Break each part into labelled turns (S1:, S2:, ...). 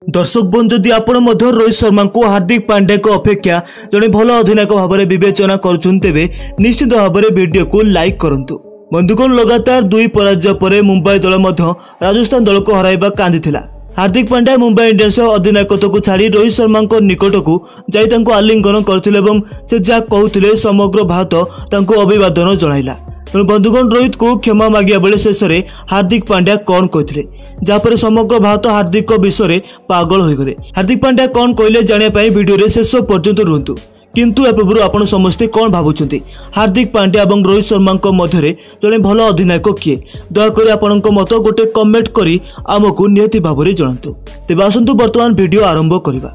S1: दर्शक बंधु जदि आपण रोहित शर्मा को हार्दिक पांड्या को अपेक्षा जड़े भल अधिनायक भाव में विवेचना करें निश्चित भाव में वीडियो को लाइक करूँ। बंधुगण लगातार 2 पराजय पर मुंबई दल राजस्थान दल को हराइबा कांदी। हार्दिक पांड्या मुंबई इंडियंस अधिनायकत्व को छाड़ी रोहित शर्मा निकट को जाई आलिंगन करते जहाँ कहते समग्र भारत अभिवादन जनाइला। तेणु बंधुगण रोहित को क्षमा मागिया बेले शेष में हार्दिक पांड्या कौन कहते जहाँपर समग्र भारत हार्दिक विषय पागल हो गए। हार्दिक पांड्या कौन कहले जानापी वीडियो शेष पर्यंत रुहतु। किंतु ए पूर्व आपण समस्ते कौन भावुंट हार्दिक पांड्या और रोहित शर्मा मध्य जड़े भल अधिनायक किए दयाकोरी आपण मत गोटे कमेंट करी आमको निहती भाव में जनातु। तेज आसतु बर्तमान वीडियो आरंभ करवा।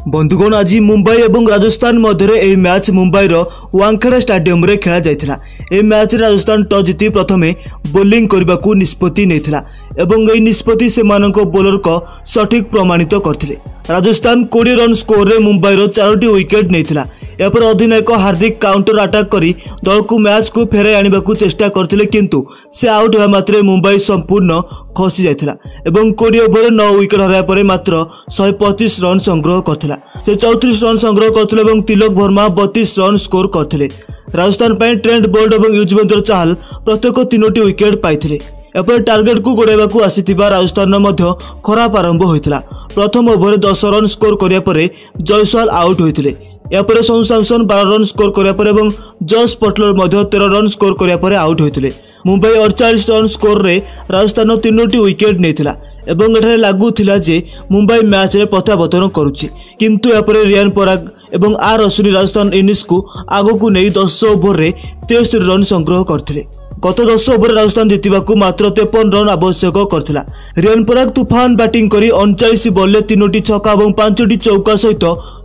S1: बंधुगण आज मुंबई और राजस्थान मध्य यह मैच मुंबईर वानखेड़ा स्टाडियम रे खेला जाइथिला। ए मैच राजस्थान टॉस जीति प्रथमे बोलिंग करने को निष्पत्ति नेथिला एवं यह निष्पत्ति से बोलर को सठिक प्रमाणित करथिले। राजस्थान 20 रन स्कोर रे मुंबईर 4टी विकेट नेथिला। यापर अधिनायक हार्दिक काउंटर अटैक करी दल को मैच को फेराई आने को चेष्टा करथिले किंतु से आउट होगा मात्र मुंबई संपूर्ण खसी जाइथिला एवं 20 ओवर 9 विकेट हराया पर मात्र 125 रन संग्रह करथिला। से 34 रन संग्रह करथिले एवं तिलक वर्मा 32 रन स्कोर करथिले। राजस्थान पर ट्रेंट बोल्ट और युजवेंद्र चाहल प्रत्येक 3टी विकेट पाइथिले। एपर टार्गेट को गोड़ाइबा को आसीथिबा राजस्थान मध्य खराब आरंभ होइथिला। प्रथम ओवर 10 रन स्कोर करिया परे जयसवाल आउट होइथिले। यापर सोनू सैमसन 12 रन स्कोर करिया परे एवं जस बटलर मध्य 13 रन स्कोर करिया परे आउट होइथिले। मुंबई 48 रन स्कोर रे राजस्थान 3टी विकेट नेथिला एवं एठारे लागू थिला जे मुंबई मैच रे प्रत्यावर्तन करुछि किंतु यापर रियान पराग एवं आर अश्विनी राजस्थान इनिंग्स को आगो को नहीं 10 ओवर रे 73 रन संग्रह करथिले। गत 10 ओवर राजस्थान जीतवा को मात्र 53 रन आवश्यक करथिला। रियान पराग तूफान बैटिंग करी 39 बॉल में 3टी छक्का और 5टी चौका सहित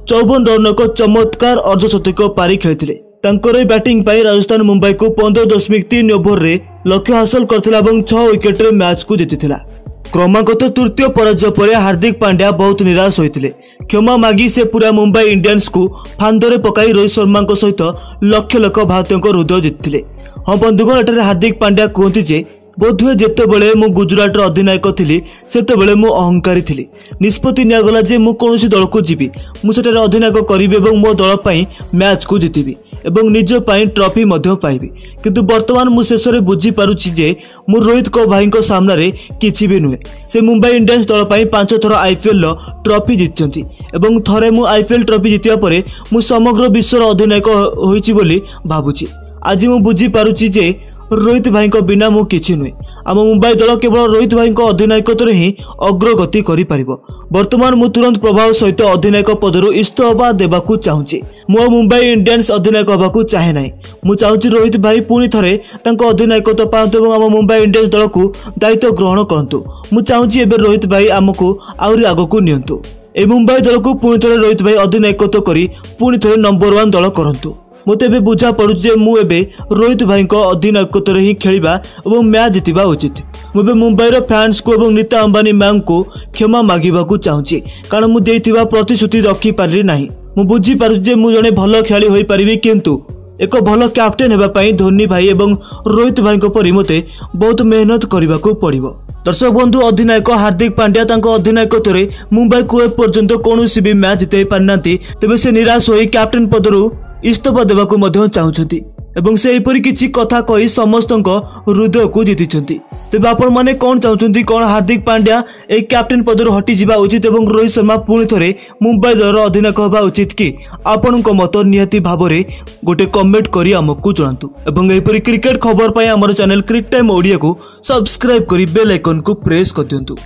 S1: 54 रन एक चमत्कार अर्धशतक पारी खेलथिले। तांकर बैटिंग पाई राजस्थान मुंबई को 15.3 ओवर रे लक्ष्य हासिल करथिला एवं 6 विकेट रे मैच को जीतिथिला। क्रमागत तृतीय पराजय पर हार्दिक पांड्या बहुत निराश होते। क्षमा मागी से पूरा मुंबई इंडियंस को फांदरे पकाई रोहित शर्मा सहित लक्ष लक्ष भारतीयों हृदय जीति। हाँ बंधुगण एठारे हार्दिक पांड्या कहते जे बोधहुए जितेबाला मु गुजरात अधिनायक थी सेतेबाला मु अहंकारी थी। निष्पत्ति निगला जे मु कौन दल को जीवी मुझे अधिनायक करी मो दल पाई मैच को जीतबी एवं निज पाई ट्रॉफी मध्य पाइबी किंतु वर्तमान मु शेष में बुझी पारुछि जे मु रोहित को भाई को सामने किछि भी नुहे। से मुंबई इंडियंस दल पाई 5 थर आईपीएल ट्रॉफी जीतिचंती एवं थरे मु आईपीएल ट्रॉफी जीतिया परे मु समग्र विश्वर अधिनायक होइछि बोली भाबुछि। आज मु बुझी पारुछि जे रोहित भाई को बिना मु किछि नुहे। आम मुंबई दल केवल रोहित भाई को अधिनायकत्व ही अग्रगति करि पारिबो। वर्तमान मु तुरंत प्रभाव सहित अधिनायक पदरु इस्तफा देबाकू चाहूछि। मु मुंबई इंडियंस अधिनायक होबाकू चाहे नाही। मु चाहूछि रोहित भाई पुणी थरे तांको अधिनायकत्व पांतु एवं आम मुंबई इंडियंस दल को दायित्व ग्रहण करंतु। मु चाहूछि एबे रोहित भाई आमको आउरी आगकू नियंतु। ए मुंबई दल को पुणी थरे रोहित भाई अधिनायकत्व करी पुणी थरे नंबर 1 दल करंतु। मत ए बुझा पड़ू जे मुझे रोहित भाई को अधिनायकत्व ही खेलिबा और मैच जीतवा उचित। मुझे मुंबईर फैंस को और नीता अंबानी मैम को क्षमा मागिबाकू चाहूँगी कारण मु देइथिबा प्रतिश्रुति रखी पारि नाही। मु बुझी पारु जे मु जने भल खेलाड़ी होई परिबी किंतु एक भल कैप्टेन हेबा पई धोनी भाई एवं रोहित भाई को परि मते बहुत मेहनत करबाकू पड़िबो। दर्शक बंधु अधिनायक हार्दिक पांड्या तांको अधिनायकत्व रे मुंबई को एपर्यंत कोनोसी भी मैच जितै पारनांती तबे से निराश होई कैप्टेन पदरु इस्तफा देवाकू मध्य चाहूछंती एवं से एपरि किछि कथा कहि समस्तक हृदय को जीतिछंती। तेबे आपण माने कोन चाहूछंती कोन हार्दिक पांड्या ए कैप्टेन पदरु हटि जिबा उचित एवं रोहित शर्मा पुणी थरे मुंबई दलर अधिनायक होबा उचित कि आपणक मत निहाती भाव में गोटे कमेंट करी आमको जणांतु एवं एपरि क्रिकेट खबर पई हमर चैनल क्रिक टाइम ओडिया को सब्सक्राइब करी बेल आइकन को प्रेस कर दियंतु।